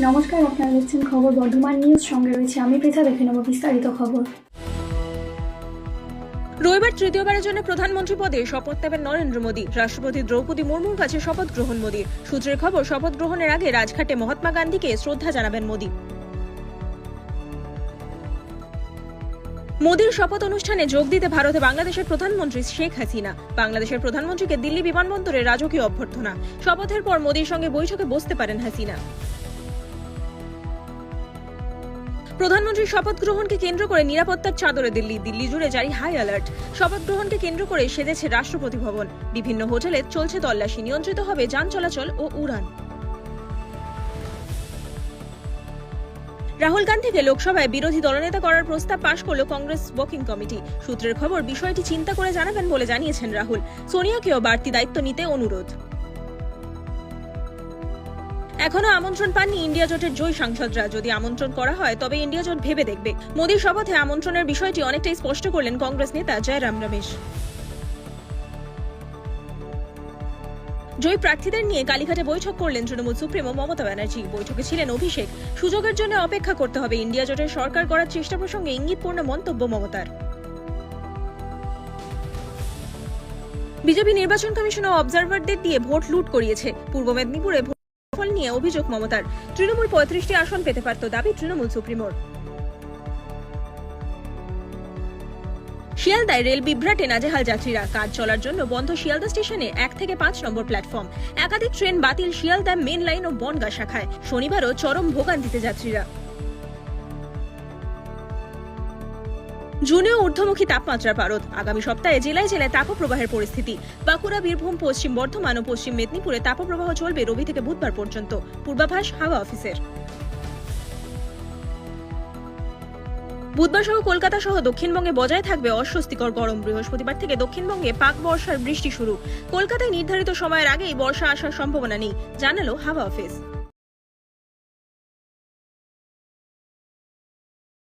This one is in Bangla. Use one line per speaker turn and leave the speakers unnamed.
নমস্কার, আপনারা দেখছেন খবর বর্ধমান নিউজ। সঙ্গে রয়েছে আমি পৃথা। দেখে নেব বিস্তারিত খবর।
রবিবার তৃতীয়বারের জন্য প্রধানমন্ত্রী পদে শপথ নেবেন নরেন্দ্র মোদী। রাষ্ট্রপতি দ্রৌপদী মুর্মুর কাছে শপথ গ্রহণ মোদীর। সূত্রের খবর, শপথ গ্রহণের আগে রাজঘাটে মহাত্মা গান্ধীকে শ্রদ্ধা জানাবেন মোদী। মোদীর শপথ অনুষ্ঠানে যোগ দিতে ভারতে বাংলাদেশের প্রধানমন্ত্রী শেখ হাসিনা। বাংলাদেশের প্রধানমন্ত্রীকে দিল্লি বিমানবন্দরে রাজকীয় অভ্যর্থনা। শপথের পর মোদীর সঙ্গে বৈঠকে বসতে পারেন হাসিনা। প্রধানমন্ত্রীর শপথ গ্রহণকে কেন্দ্র করে নিরাপত্তার চাদরে দিল্লি জুড়ে জারি হাই অ্যালার্ট। শপথ গ্রহণকে কেন্দ্র করে সেজেছে রাষ্ট্রপতি ভবন। বিভিন্ন হোটেলে চলছে তল্লাশি। নিয়ন্ত্রিত হবে যান চলাচল ও উড়ান। রাহুল গান্ধীকে লোকসভায় বিরোধী দলনেতা করার প্রস্তাব পাশ করল কংগ্রেস ওয়ার্কিং কমিটি। সূত্রের খবর, বিষয়টি চিন্তা করে জানাবেন বলে জানিয়েছেন রাহুল। সোনিয়াকেও বাড়তি দায়িত্ব নিতে অনুরোধ। এখনো আমন্ত্রণ পাননি ইন্ডিয়া জোটের জয়ী সাংসদরা। যদি আমন্ত্রণ করা হয় তবে ইন্ডিয়া জোট ভেবে দেখবে। মোদীর শপথে আমন্ত্রণের বিষয়টি অনেকটাই স্পষ্ট করলেন কংগ্রেস নেতা জয়রাম রমেশ। জয়ী প্রার্থীদের নিয়ে কালীঘাটে বৈঠক করলেন তৃণমূল সুপ্রিমো মমতা ব্যানার্জি। বৈঠকে ছিলেন অভিষেক। সুযোগের জন্য অপেক্ষা করতে হবে। ইন্ডিয়া জোটের সরকার করার চেষ্টা প্রসঙ্গে ইঙ্গিতপূর্ণ মন্তব্য মমতার। বিজেপি নির্বাচন কমিশন ও অবজারভারদের দিয়ে ভোট লুট করিয়েছে। পূর্ব মেদিনীপুরে ফল নিয়ে অভিযোগ মমতার। তৃণমূল 35টি আসন পেতে পারত, দাবি তৃণমূল সুপ্রিমোর। শিয়ালদায় রেল বিভ্রাটে নাজেহাল যাত্রীরা। কাজ চলার জন্য বন্ধ শিয়ালদা স্টেশনে 1 থেকে 5 নম্বর প্ল্যাটফর্ম। একাধিক ট্রেন বাতিল শিয়ালদা মেন লাইন ও বনগাঁ শাখায়। শনিবারও চরম ভোগান্তিতে যাত্রীরা। জুনেও ঊর্ধ্বমুখী তাপমাত্রার পারদ। আগামী সপ্তাহে জেলায় জেলায় তাপপ্রবাহের পরিস্থিতি। বাঁকুড়া, বীরভূম, পশ্চিম বর্ধমান ও পশ্চিম মেদিনীপুরে তাপপ্রবাহ চলবে রবি থেকে বুধবার পর্যন্ত। পূর্বাভাস হাওয়া অফিসের। বুধবার সহ কলকাতা সহ দক্ষিণবঙ্গে বজায় থাকবে অস্বস্তিকর গরম। বৃহস্পতিবার থেকে দক্ষিণবঙ্গে পাক বর্ষার বৃষ্টি শুরু। কলকাতায় নির্ধারিত সময়ের আগেই বর্ষা আসার সম্ভাবনা নেই, জানালো হাওয়া অফিস।